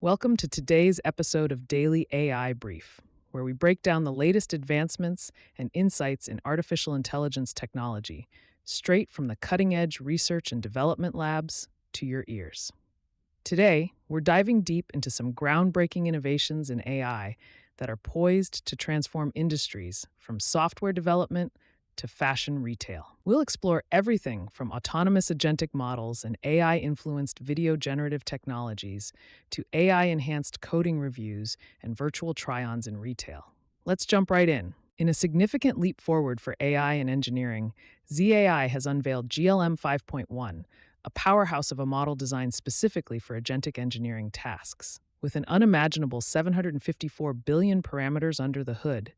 Welcome to today's episode of Daily AI Brief, where we break down the latest advancements and insights in artificial intelligence technology, straight from the cutting edge research and development labs to your ears. Today, we're diving deep into some groundbreaking innovations in AI that are poised to transform industries from software development to fashion retail. We'll explore everything from autonomous agentic models and AI influenced video generative technologies to AI enhanced coding reviews and virtual try ons in retail. Let's jump right in. In a significant leap forward for AI and engineering, Z.AI has unveiled GLM 5.1, a powerhouse of a model designed specifically for agentic engineering tasks. With an unimaginable 754 billion parameters under the hood,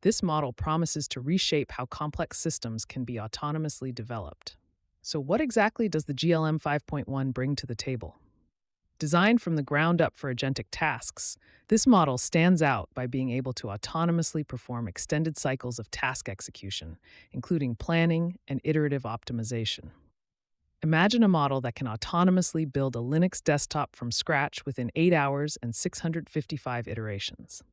this model promises to reshape how complex systems can be autonomously developed. So, what exactly does the GLM 5.1 bring to the table? Designed from the ground up for agentic tasks, this model stands out by being able to autonomously perform extended cycles of task execution, including planning and iterative optimization. Imagine a model that can autonomously build a Linux desktop from scratch within 8 hours and 655 iterations.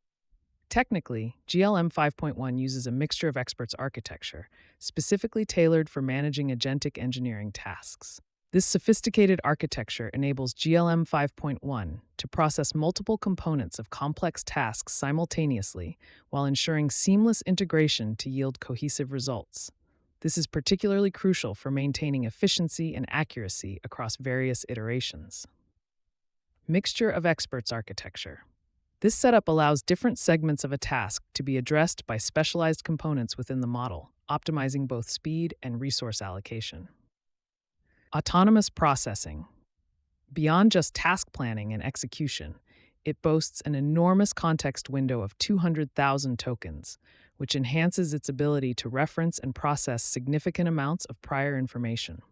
Technically, GLM 5.1 uses a mixture of experts architecture, specifically tailored for managing agentic engineering tasks. This sophisticated architecture enables GLM 5.1 to process multiple components of complex tasks simultaneously while ensuring seamless integration to yield cohesive results. This is particularly crucial for maintaining efficiency and accuracy across various iterations. Mixture of experts architecture. This setup allows different segments of a task to be addressed by specialized components within the model, optimizing both speed and resource allocation. Autonomous processing. Beyond just task planning and execution, it boasts an enormous context window of 200,000 tokens, which enhances its ability to reference and process significant amounts of prior information.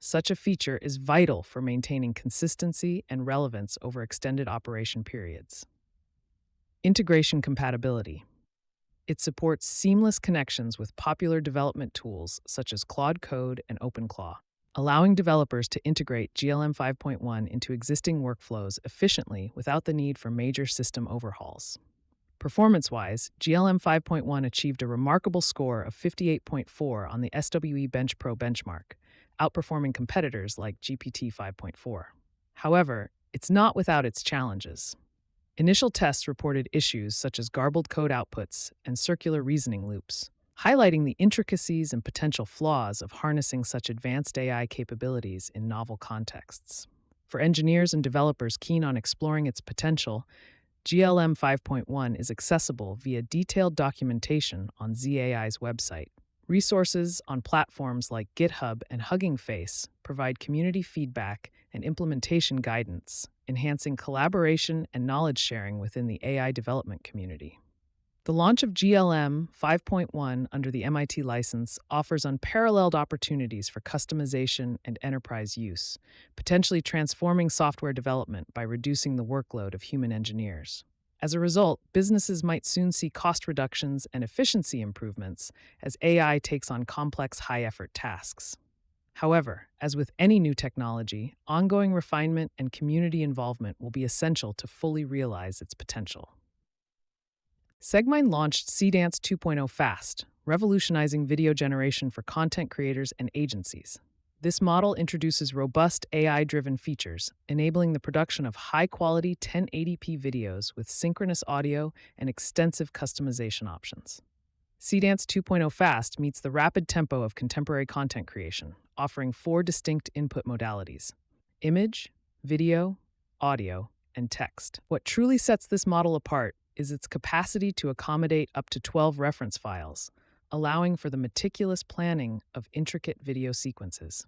Such a feature is vital for maintaining consistency and relevance over extended operation periods. Integration compatibility. It supports seamless connections with popular development tools such as Claude Code and OpenClaw, allowing developers to integrate GLM 5.1 into existing workflows efficiently without the need for major system overhauls. Performance-wise, GLM 5.1 achieved a remarkable score of 58.4 on the SWE Bench Pro benchmark, outperforming competitors like GPT 5.4. However, it's not without its challenges. Initial tests reported issues such as garbled code outputs and circular reasoning loops, highlighting the intricacies and potential flaws of harnessing such advanced AI capabilities in novel contexts. For engineers and developers keen on exploring its potential, GLM 5.1 is accessible via detailed documentation on Z.AI's website. Resources on platforms like GitHub and Hugging Face provide community feedback and implementation guidance, enhancing collaboration and knowledge sharing within the AI development community. The launch of GLM 5.1 under the MIT license offers unparalleled opportunities for customization and enterprise use, potentially transforming software development by reducing the workload of human engineers. As a result, businesses might soon see cost reductions and efficiency improvements as AI takes on complex, high-effort tasks. However, as with any new technology, ongoing refinement and community involvement will be essential to fully realize its potential. Segmind launched Seedance 2.0 Fast, revolutionizing video generation for content creators and agencies. This model introduces robust AI-driven features, enabling the production of high-quality 1080p videos with synchronous audio and extensive customization options. Seedance 2.0 Fast meets the rapid tempo of contemporary content creation, offering 4 distinct input modalities: image, video, audio, and text. What truly sets this model apart is its capacity to accommodate up to 12 reference files, allowing for the meticulous planning of intricate video sequences.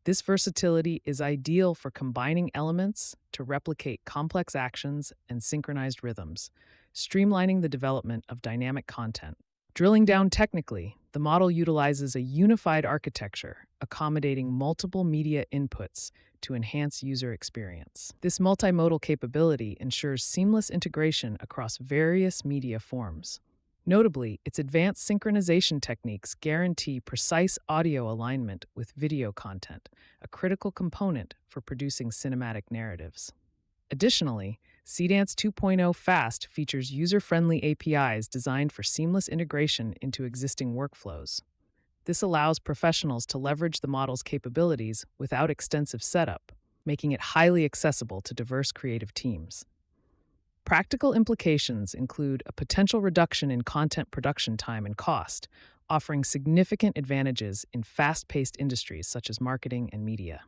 This versatility is ideal for combining elements to replicate complex actions and synchronized rhythms, streamlining the development of dynamic content. Drilling down technically, the model utilizes a unified architecture, accommodating multiple media inputs to enhance user experience. This multimodal capability ensures seamless integration across various media forms. Notably, its advanced synchronization techniques guarantee precise audio alignment with video content, a critical component for producing cinematic narratives. Additionally, Seedance 2.0 Fast features user-friendly APIs designed for seamless integration into existing workflows. This allows professionals to leverage the model's capabilities without extensive setup, making it highly accessible to diverse creative teams. Practical implications include a potential reduction in content production time and cost, offering significant advantages in fast-paced industries such as marketing and media.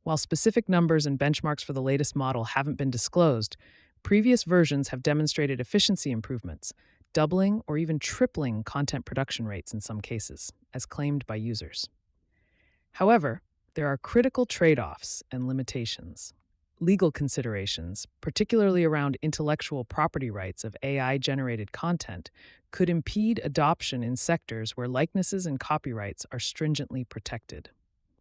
While specific numbers and benchmarks for the latest model haven't been disclosed, previous versions have demonstrated efficiency improvements, doubling or even tripling content production rates in some cases, as claimed by users. However, there are critical trade-offs and limitations. Legal considerations, particularly around intellectual property rights of AI-generated content, could impede adoption in sectors where likenesses and copyrights are stringently protected.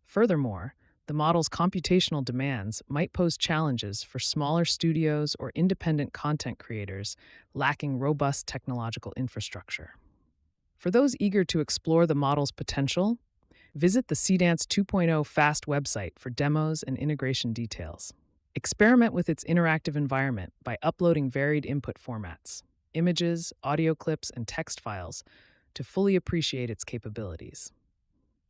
Furthermore, the model's computational demands might pose challenges for smaller studios or independent content creators lacking robust technological infrastructure. For those eager to explore the model's potential, visit the Seedance 2.0 Fast website for demos and integration details. Experiment with its interactive environment by uploading varied input formats, images, audio clips, and text files to fully appreciate its capabilities.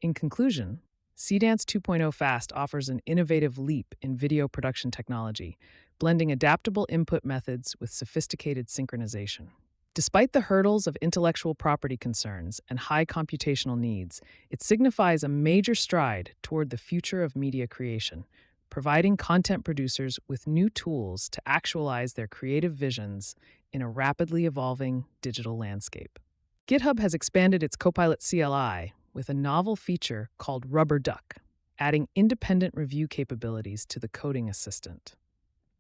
In conclusion, Seedance 2.0 Fast offers an innovative leap in video production technology, blending adaptable input methods with sophisticated synchronization. Despite the hurdles of intellectual property concerns and high computational needs, it signifies a major stride toward the future of media creation, providing content producers with new tools to actualize their creative visions in a rapidly evolving digital landscape. GitHub has expanded its Copilot CLI with a novel feature called Rubber Duck, adding independent review capabilities to the coding assistant.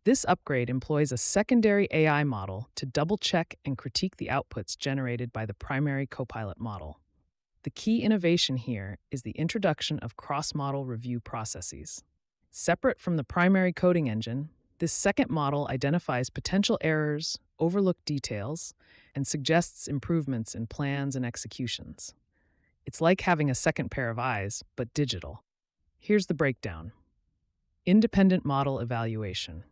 This upgrade employs a secondary AI model to double-check and critique the outputs generated by the primary Copilot model. The key innovation here is the introduction of cross-model review processes. Separate from the primary coding engine, this second model identifies potential errors, overlooked details, and suggests improvements in plans and executions. It's like having a second pair of eyes, but digital. Here's the breakdown. Independent model evaluation.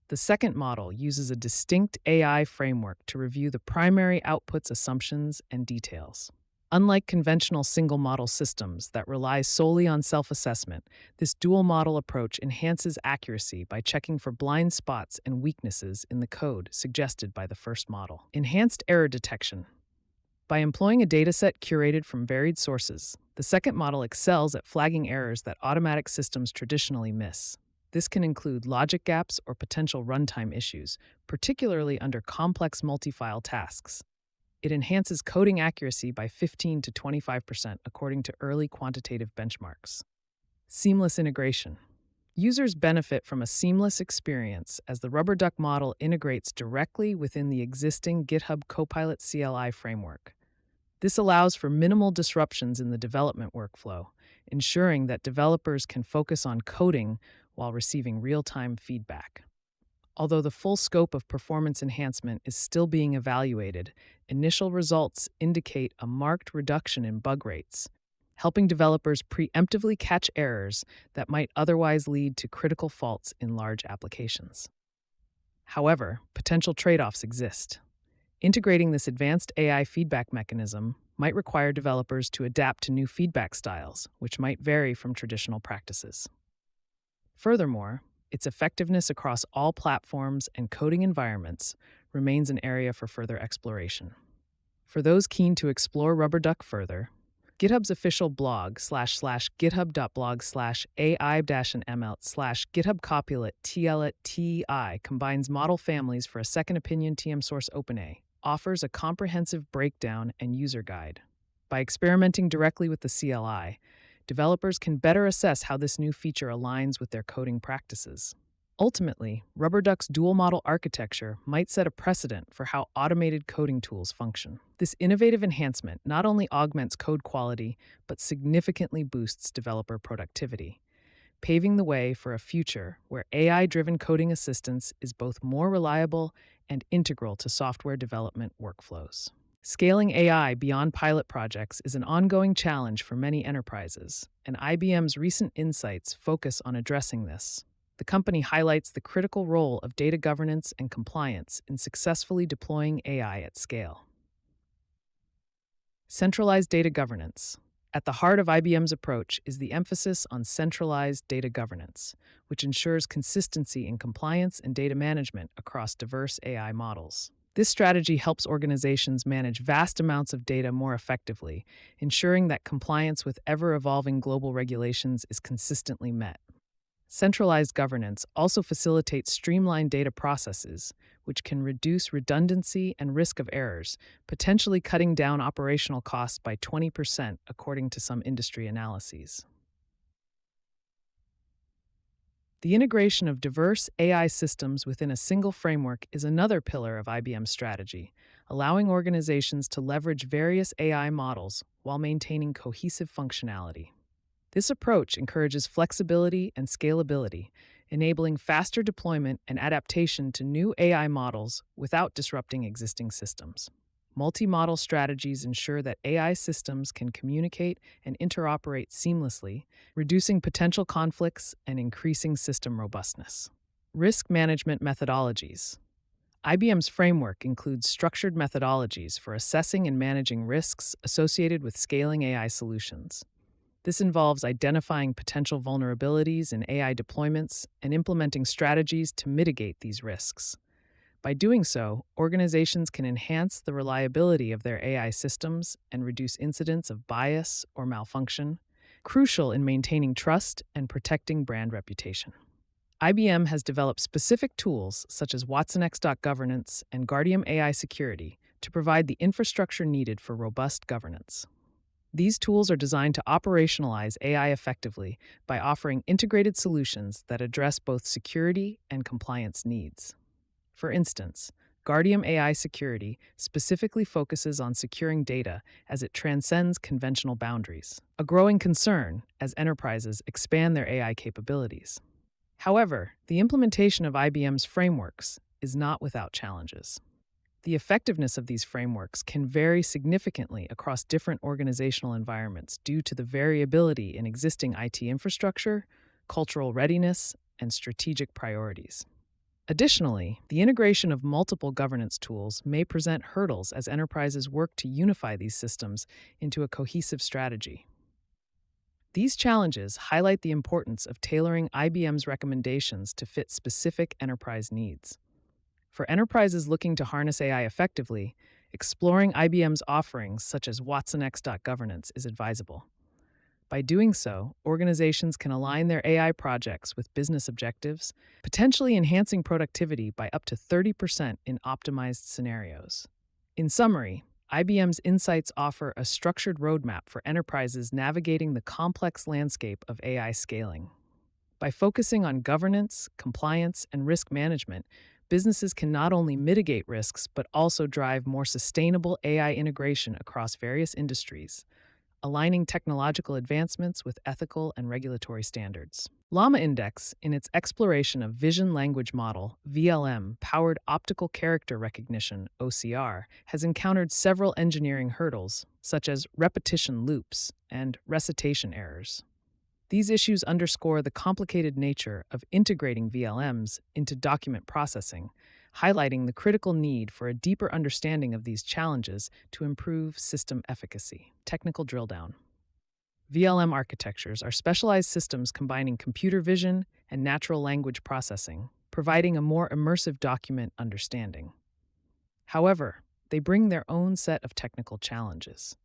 The second model uses a distinct AI framework to review the primary output's assumptions and details. Unlike conventional single-model systems that rely solely on self-assessment, this dual-model approach enhances accuracy by checking for blind spots and weaknesses in the code suggested by the first model. Enhanced error detection. By employing a dataset curated from varied sources, the second model excels at flagging errors that automatic systems traditionally miss. This can include logic gaps or potential runtime issues, particularly under complex multi-file tasks. It enhances coding accuracy by 15 to 25% according to early quantitative benchmarks. Seamless integration. Users benefit from a seamless experience as the Rubber Duck model integrates directly within the existing GitHub Copilot CLI framework. This allows for minimal disruptions in the development workflow, ensuring that developers can focus on coding while receiving real-time feedback. Although the full scope of performance enhancement is still being evaluated, initial results indicate a marked reduction in bug rates, helping developers preemptively catch errors that might otherwise lead to critical faults in large applications. However, potential trade-offs exist. Integrating this advanced AI feedback mechanism might require developers to adapt to new feedback styles, which might vary from traditional practices. Furthermore, its effectiveness across all platforms and coding environments remains an area for further exploration. For those keen to explore Rubber Duck further, GitHub's official blog /github.blog/ai-ml/GitHub Copilot TI combines model families for a second opinion TM source OpenAI, offers a comprehensive breakdown and user guide. By experimenting directly with the CLI, developers can better assess how this new feature aligns with their coding practices. Ultimately, Rubber Duck's dual-model architecture might set a precedent for how automated coding tools function. This innovative enhancement not only augments code quality, but significantly boosts developer productivity, paving the way for a future where AI-driven coding assistance is both more reliable and integral to software development workflows. Scaling AI beyond pilot projects is an ongoing challenge for many enterprises, and IBM's recent insights focus on addressing this. The company highlights the critical role of data governance and compliance in successfully deploying AI at scale. Centralized data governance. At the heart of IBM's approach is the emphasis on centralized data governance, which ensures consistency in compliance and data management across diverse AI models. This strategy helps organizations manage vast amounts of data more effectively, ensuring that compliance with ever-evolving global regulations is consistently met. Centralized governance also facilitates streamlined data processes, which can reduce redundancy and risk of errors, potentially cutting down operational costs by 20%, according to some industry analyses. The integration of diverse AI systems within a single framework is another pillar of IBM's strategy, allowing organizations to leverage various AI models while maintaining cohesive functionality. This approach encourages flexibility and scalability, enabling faster deployment and adaptation to new AI models without disrupting existing systems. Multimodal strategies ensure that AI systems can communicate and interoperate seamlessly, reducing potential conflicts and increasing system robustness. Risk management methodologies. IBM's framework includes structured methodologies for assessing and managing risks associated with scaling AI solutions. This involves identifying potential vulnerabilities in AI deployments and implementing strategies to mitigate these risks. By doing so, organizations can enhance the reliability of their AI systems and reduce incidents of bias or malfunction, crucial in maintaining trust and protecting brand reputation. IBM has developed specific tools such as watsonx.governance and Guardium AI Security to provide the infrastructure needed for robust governance. These tools are designed to operationalize AI effectively by offering integrated solutions that address both security and compliance needs. For instance, Guardium AI Security specifically focuses on securing data as it transcends conventional boundaries, a growing concern as enterprises expand their AI capabilities. However, the implementation of IBM's frameworks is not without challenges. The effectiveness of these frameworks can vary significantly across different organizational environments due to the variability in existing IT infrastructure, cultural readiness, and strategic priorities. Additionally, the integration of multiple governance tools may present hurdles as enterprises work to unify these systems into a cohesive strategy. These challenges highlight the importance of tailoring IBM's recommendations to fit specific enterprise needs. For enterprises looking to harness AI effectively, exploring IBM's offerings such as watsonx.governance is advisable. By doing so, organizations can align their AI projects with business objectives, potentially enhancing productivity by up to 30% in optimized scenarios. In summary, IBM's insights offer a structured roadmap for enterprises navigating the complex landscape of AI scaling. By focusing on governance, compliance, and risk management, businesses can not only mitigate risks but also drive more sustainable AI integration across various industries, aligning technological advancements with ethical and regulatory standards. LlamaIndex, in its exploration of Vision Language Model (VLM-Powered Optical Character Recognition (OCR), has encountered several engineering hurdles, such as repetition loops and recitation errors. These issues underscore the complicated nature of integrating VLMs into document processing, highlighting the critical need for a deeper understanding of these challenges to improve system efficacy. Technical drill down. VLM architectures are specialized systems combining computer vision and natural language processing, providing a more immersive document understanding. However, they bring their own set of technical challenges.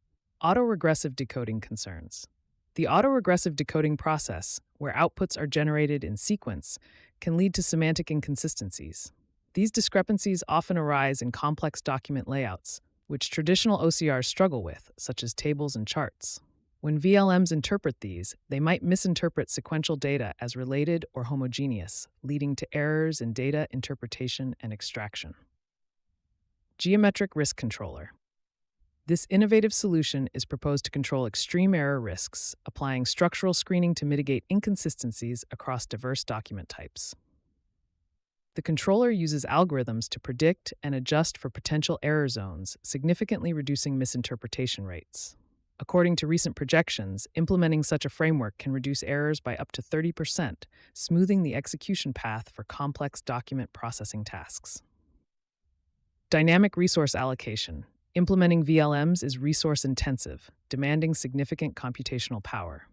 Autoregressive decoding concerns. The autoregressive decoding process, where outputs are generated in sequence, can lead to semantic inconsistencies. These discrepancies often arise in complex document layouts, which traditional OCRs struggle with, such as tables and charts. When VLMs interpret these, they might misinterpret sequential data as related or homogeneous, leading to errors in data interpretation and extraction. Geometric Risk Controller. This innovative solution is proposed to control extreme error risks, applying structural screening to mitigate inconsistencies across diverse document types. The controller uses algorithms to predict and adjust for potential error zones, significantly reducing misinterpretation rates. According to recent projections, implementing such a framework can reduce errors by up to 30%, smoothing the execution path for complex document processing tasks. Dynamic resource allocation. Implementing VLMs is resource intensive, demanding significant computational power.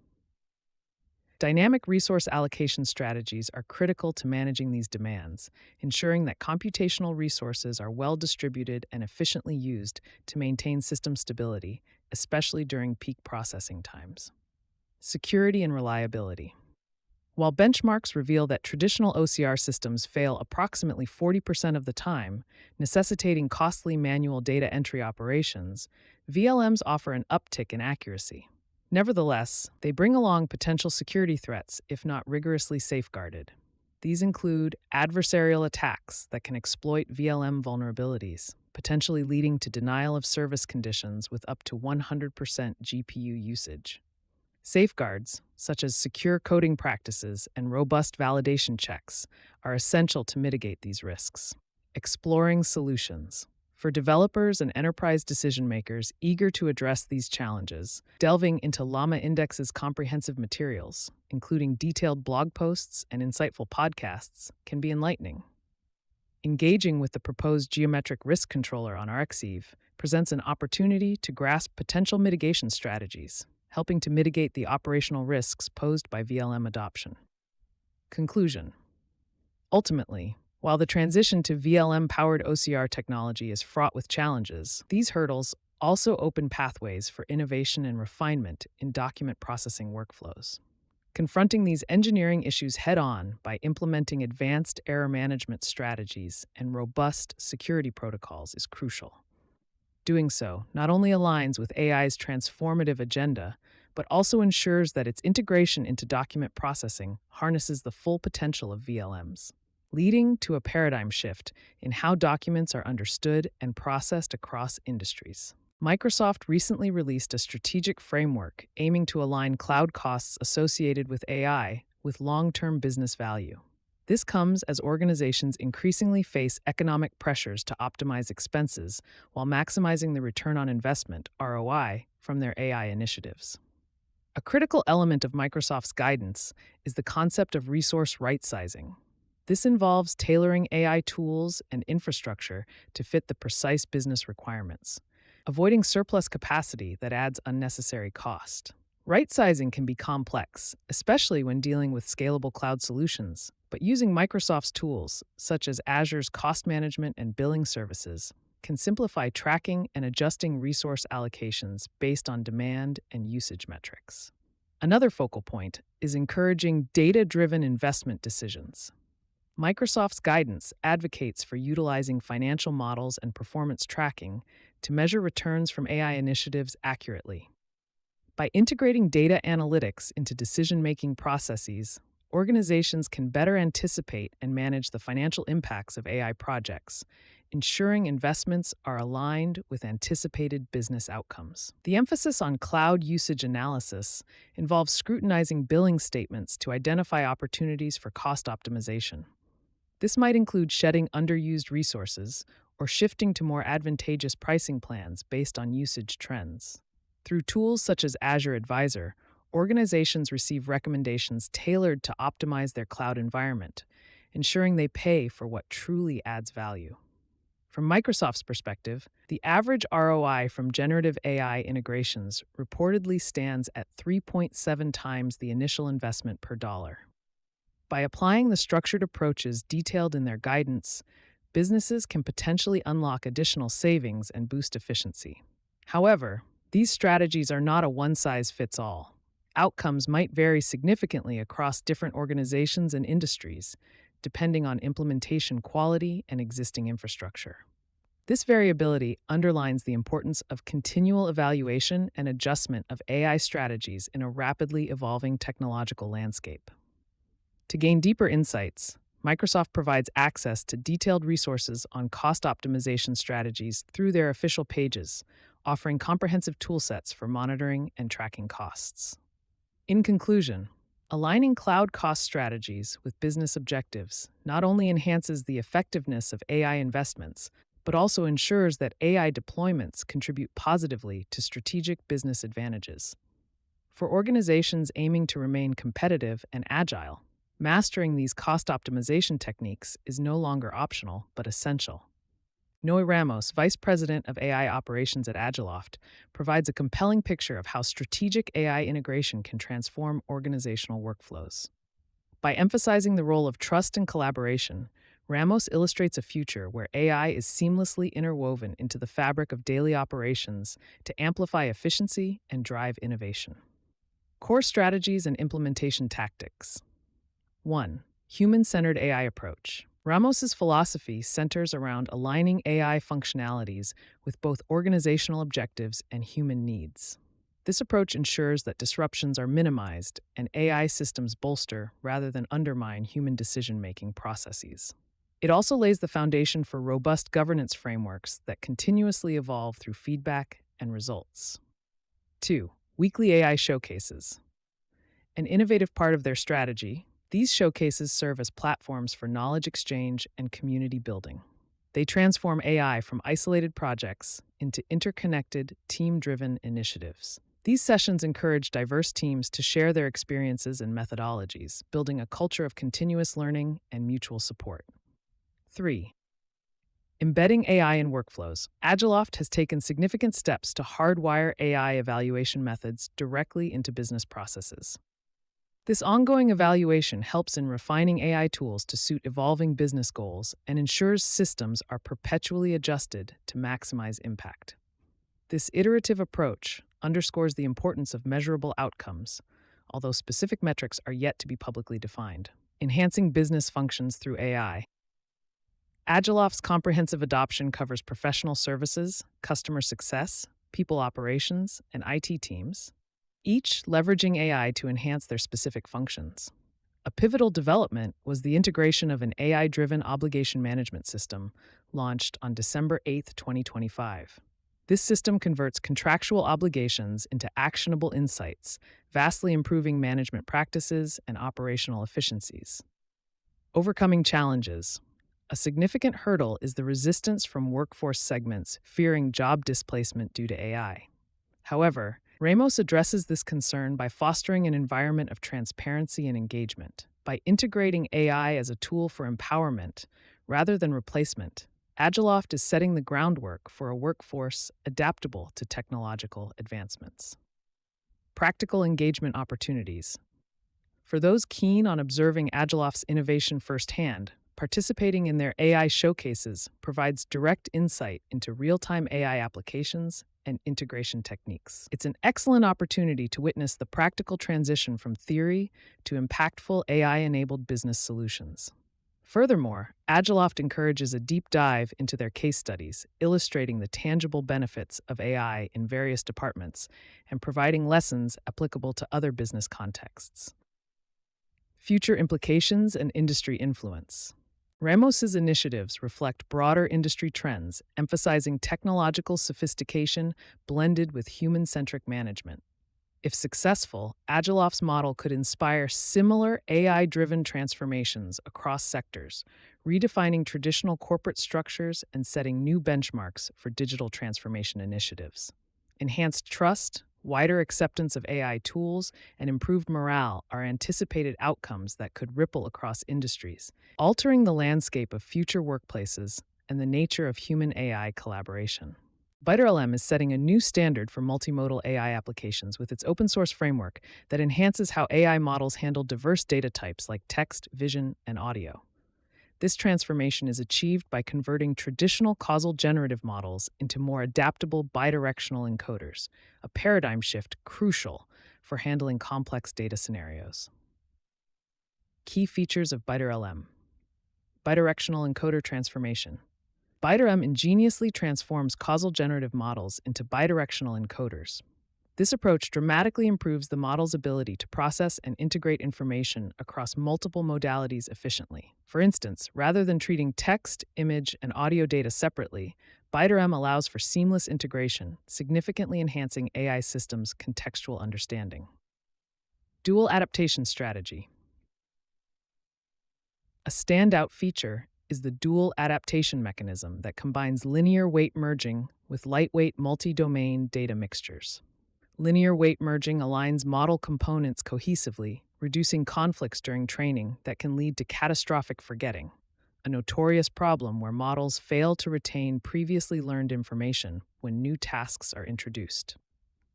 Dynamic resource allocation strategies are critical to managing these demands, ensuring that computational resources are well distributed and efficiently used to maintain system stability, especially during peak processing times. Security and reliability. While benchmarks reveal that traditional OCR systems fail approximately 40% of the time, necessitating costly manual data entry operations, VLMs offer an uptick in accuracy. Nevertheless, they bring along potential security threats if not rigorously safeguarded. These include adversarial attacks that can exploit VLM vulnerabilities, potentially leading to denial of service conditions with up to 100% GPU usage. Safeguards, such as secure coding practices and robust validation checks, are essential to mitigate these risks. Exploring solutions. For developers and enterprise decision makers eager to address these challenges, delving into LlamaIndex's comprehensive materials, including detailed blog posts and insightful podcasts, can be enlightening. Engaging with the proposed geometric risk controller on Arxiv presents an opportunity to grasp potential mitigation strategies, helping to mitigate the operational risks posed by VLM adoption. Conclusion. Ultimately, while the transition to VLM-powered OCR technology is fraught with challenges, these hurdles also open pathways for innovation and refinement in document processing workflows. Confronting these engineering issues head-on by implementing advanced error management strategies and robust security protocols is crucial. Doing so not only aligns with AI's transformative agenda, but also ensures that its integration into document processing harnesses the full potential of VLMs, leading to a paradigm shift in how documents are understood and processed across industries. Microsoft recently released a strategic framework aiming to align cloud costs associated with AI with long-term business value. This comes as organizations increasingly face economic pressures to optimize expenses while maximizing the return on investment, ROI, from their AI initiatives. A critical element of Microsoft's guidance is the concept of resource right-sizing. This involves tailoring AI tools and infrastructure to fit the precise business requirements, avoiding surplus capacity that adds unnecessary cost. Right-sizing can be complex, especially when dealing with scalable cloud solutions, but using Microsoft's tools, such as Azure's cost management and billing services, can simplify tracking and adjusting resource allocations based on demand and usage metrics. Another focal point is encouraging data-driven investment decisions. Microsoft's guidance advocates for utilizing financial models and performance tracking to measure returns from AI initiatives accurately. By integrating data analytics into decision-making processes, organizations can better anticipate and manage the financial impacts of AI projects, ensuring investments are aligned with anticipated business outcomes. The emphasis on cloud usage analysis involves scrutinizing billing statements to identify opportunities for cost optimization. This might include shedding underused resources or shifting to more advantageous pricing plans based on usage trends. Through tools such as Azure Advisor, organizations receive recommendations tailored to optimize their cloud environment, ensuring they pay for what truly adds value. From Microsoft's perspective, the average ROI from generative AI integrations reportedly stands at 3.7 times the initial investment per dollar. By applying the structured approaches detailed in their guidance, businesses can potentially unlock additional savings and boost efficiency. However, these strategies are not a one-size-fits-all. Outcomes might vary significantly across different organizations and industries, depending on implementation quality and existing infrastructure. This variability underlines the importance of continual evaluation and adjustment of AI strategies in a rapidly evolving technological landscape. To gain deeper insights, Microsoft provides access to detailed resources on cost optimization strategies through their official pages, offering comprehensive toolsets for monitoring and tracking costs. In conclusion, aligning cloud cost strategies with business objectives not only enhances the effectiveness of AI investments, but also ensures that AI deployments contribute positively to strategic business advantages. For organizations aiming to remain competitive and agile, mastering these cost optimization techniques is no longer optional but essential. Noe Ramos, Vice President of AI Operations at Agiloft, provides a compelling picture of how strategic AI integration can transform organizational workflows. By emphasizing the role of trust and collaboration, Ramos illustrates a future where AI is seamlessly interwoven into the fabric of daily operations to amplify efficiency and drive innovation. Core strategies and implementation tactics. 1. Human-centered AI approach. Ramos's philosophy centers around aligning AI functionalities with both organizational objectives and human needs. This approach ensures that disruptions are minimized and AI systems bolster rather than undermine human decision-making processes. It also lays the foundation for robust governance frameworks that continuously evolve through feedback and results. 2. Weekly AI showcases. An innovative part of their strategy, these showcases serve as platforms for knowledge exchange and community building. They transform AI from isolated projects into interconnected, team-driven initiatives. These sessions encourage diverse teams to share their experiences and methodologies, building a culture of continuous learning and mutual support. 3. Embedding AI in workflows. Agiloft has taken significant steps to hardwire AI evaluation methods directly into business processes. This ongoing evaluation helps in refining AI tools to suit evolving business goals and ensures systems are perpetually adjusted to maximize impact. This iterative approach underscores the importance of measurable outcomes, although specific metrics are yet to be publicly defined. Enhancing business functions through AI. Agiloft's comprehensive adoption covers professional services, customer success, people operations, and IT teams, each leveraging AI to enhance their specific functions. A pivotal development was the integration of an AI-driven obligation management system launched on December 8, 2025. This system converts contractual obligations into actionable insights, vastly improving management practices and operational efficiencies. Overcoming challenges. A significant hurdle is the resistance from workforce segments fearing job displacement due to AI. However, Ramos addresses this concern by fostering an environment of transparency and engagement. By integrating AI as a tool for empowerment rather than replacement, Agiloft is setting the groundwork for a workforce adaptable to technological advancements. Practical engagement opportunities. For those keen on observing Agiloft's innovation firsthand, participating in their AI showcases provides direct insight into real-time AI applications and integration techniques. It's an excellent opportunity to witness the practical transition from theory to impactful AI-enabled business solutions. Furthermore, Agiloft encourages a deep dive into their case studies, illustrating the tangible benefits of AI in various departments and providing lessons applicable to other business contexts. Future implications and industry influence. Ramos's initiatives reflect broader industry trends, emphasizing technological sophistication blended with human-centric management. If successful, Agiloft's model could inspire similar AI-driven transformations across sectors, redefining traditional corporate structures and setting new benchmarks for digital transformation initiatives. Enhanced trust, wider acceptance of AI tools, and improved morale are anticipated outcomes that could ripple across industries, altering the landscape of future workplaces and the nature of human-AI collaboration. BidirLM is setting a new standard for multimodal AI applications with its open-source framework that enhances how AI models handle diverse data types like text, vision, and audio. This transformation is achieved by converting traditional causal generative models into more adaptable bidirectional encoders, a paradigm shift crucial for handling complex data scenarios. Key features of BidirLM. Bidirectional encoder transformation. BidirLM ingeniously transforms causal generative models into bidirectional encoders. This approach dramatically improves the model's ability to process and integrate information across multiple modalities efficiently. For instance, rather than treating text, image, and audio data separately, BidirLM allows for seamless integration, significantly enhancing AI systems' contextual understanding. Dual adaptation strategy. A standout feature is the dual adaptation mechanism that combines linear weight merging with lightweight multi-domain data mixtures. Linear weight merging aligns model components cohesively, reducing conflicts during training that can lead to catastrophic forgetting, a notorious problem where models fail to retain previously learned information when new tasks are introduced.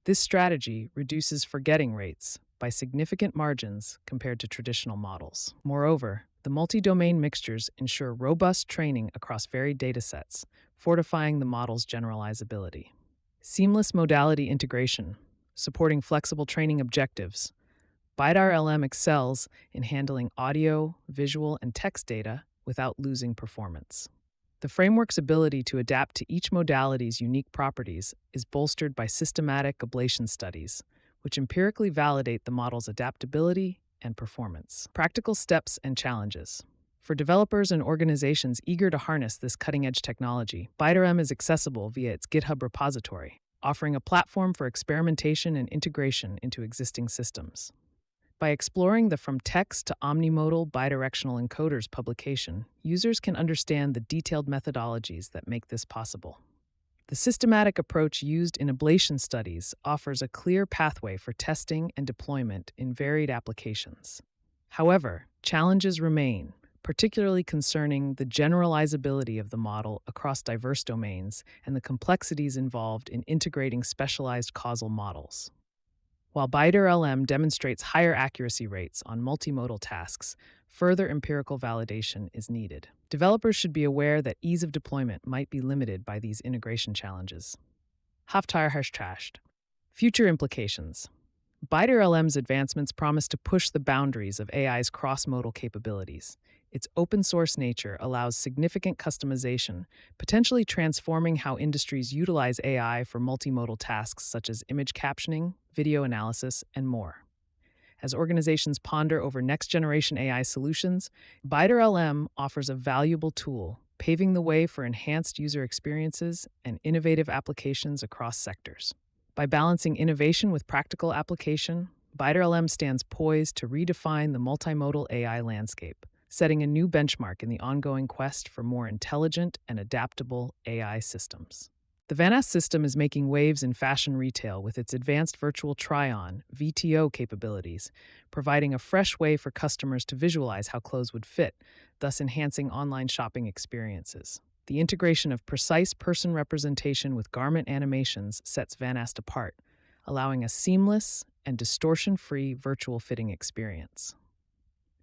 This strategy reduces forgetting rates by significant margins compared to traditional models. Moreover, the multi-domain mixtures ensure robust training across varied datasets, fortifying the model's generalizability. Seamless modality integration, supporting flexible training objectives. BidirLM excels in handling audio, visual, and text data without losing performance. The framework's ability to adapt to each modality's unique properties is bolstered by systematic ablation studies, which empirically validate the model's adaptability and performance. Practical steps and challenges. For developers and organizations eager to harness this cutting-edge technology, BidirLM is accessible via its GitHub repository, offering a platform for experimentation and integration into existing systems. By exploring the From Text to Omnimodal Bidirectional Encoders publication, users can understand the detailed methodologies that make this possible. The systematic approach used in ablation studies offers a clear pathway for testing and deployment in varied applications. However, challenges remain, particularly concerning the generalizability of the model across diverse domains and the complexities involved in integrating specialized causal models. While BidirLM demonstrates higher accuracy rates on multimodal tasks, further empirical validation is needed. Developers should be aware that ease of deployment might be limited by these integration challenges. Future implications. BidirLM's advancements promise to push the boundaries of AI's cross-modal capabilities. Its open-source nature allows significant customization, potentially transforming how industries utilize AI for multimodal tasks such as image captioning, video analysis, and more. As organizations ponder over next-generation AI solutions, BidirLM offers a valuable tool, paving the way for enhanced user experiences and innovative applications across sectors. By balancing innovation with practical application, BidirLM stands poised to redefine the multimodal AI landscape, setting a new benchmark in the ongoing quest for more intelligent and adaptable AI systems. The VanAst system is making waves in fashion retail with its advanced virtual try-on (VTO) capabilities, providing a fresh way for customers to visualize how clothes would fit, thus enhancing online shopping experiences. The integration of precise person representation with garment animations sets VanAst apart, allowing a seamless and distortion-free virtual fitting experience.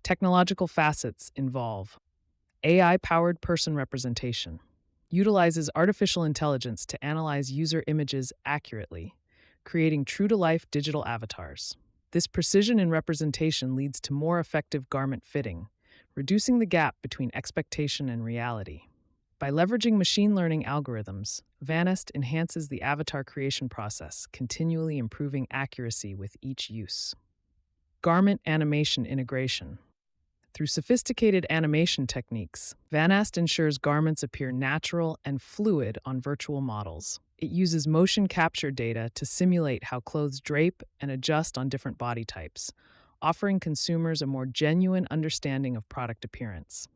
Technological facets involve AI-powered person representation. Utilizes artificial intelligence to analyze user images accurately, creating true-to-life digital avatars. This precision in representation leads to more effective garment fitting, reducing the gap between expectation and reality. By leveraging machine learning algorithms, VanAst enhances the avatar creation process, continually improving accuracy with each use. Garment animation integration. Through sophisticated animation techniques, VanAst ensures garments appear natural and fluid on virtual models. It uses motion capture data to simulate how clothes drape and adjust on different body types, offering consumers a more genuine understanding of product appearance.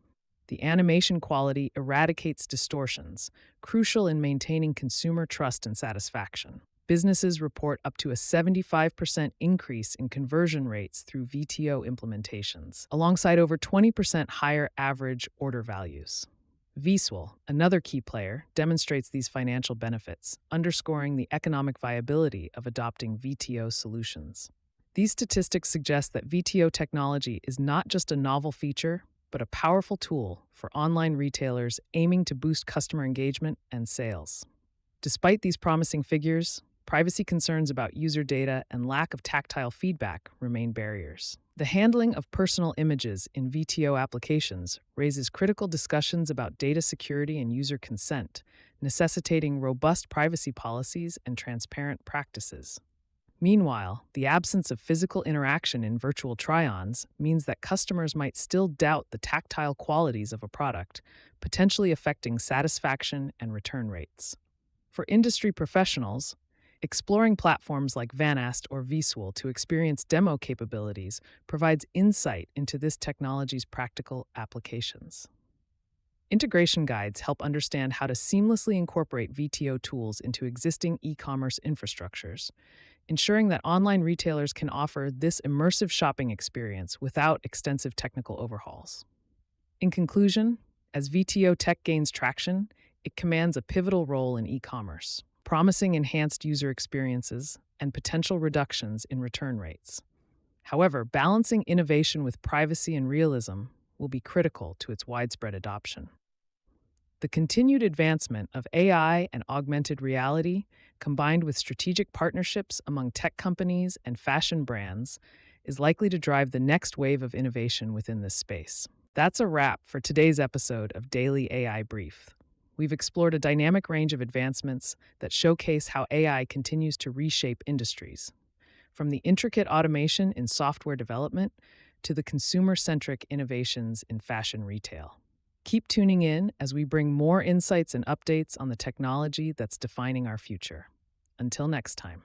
The animation quality eradicates distortions, crucial in maintaining consumer trust and satisfaction. Businesses report up to a 75% increase in conversion rates through VTO implementations, alongside over 20% higher average order values. Visual, another key player, demonstrates these financial benefits, underscoring the economic viability of adopting VTO solutions. These statistics suggest that VTO technology is not just a novel feature, but a powerful tool for online retailers aiming to boost customer engagement and sales. Despite these promising figures, privacy concerns about user data and lack of tactile feedback remain barriers. The handling of personal images in VTO applications raises critical discussions about data security and user consent, necessitating robust privacy policies and transparent practices. Meanwhile, the absence of physical interaction in virtual try-ons means that customers might still doubt the tactile qualities of a product, potentially affecting satisfaction and return rates. For industry professionals, exploring platforms like VanAst or Visual to experience demo capabilities provides insight into this technology's practical applications. Integration guides help understand how to seamlessly incorporate VTO tools into existing e-commerce infrastructures, ensuring that online retailers can offer this immersive shopping experience without extensive technical overhauls. In conclusion, as VTO tech gains traction, it commands a pivotal role in e-commerce, promising enhanced user experiences and potential reductions in return rates. However, balancing innovation with privacy and realism will be critical to its widespread adoption. The continued advancement of AI and augmented reality, combined with strategic partnerships among tech companies and fashion brands, is likely to drive the next wave of innovation within this space. That's a wrap for today's episode of Daily AI Brief. We've explored a dynamic range of advancements that showcase how AI continues to reshape industries, from the intricate automation in software development to the consumer-centric innovations in fashion retail. Keep tuning in as we bring more insights and updates on the technology that's defining our future. Until next time.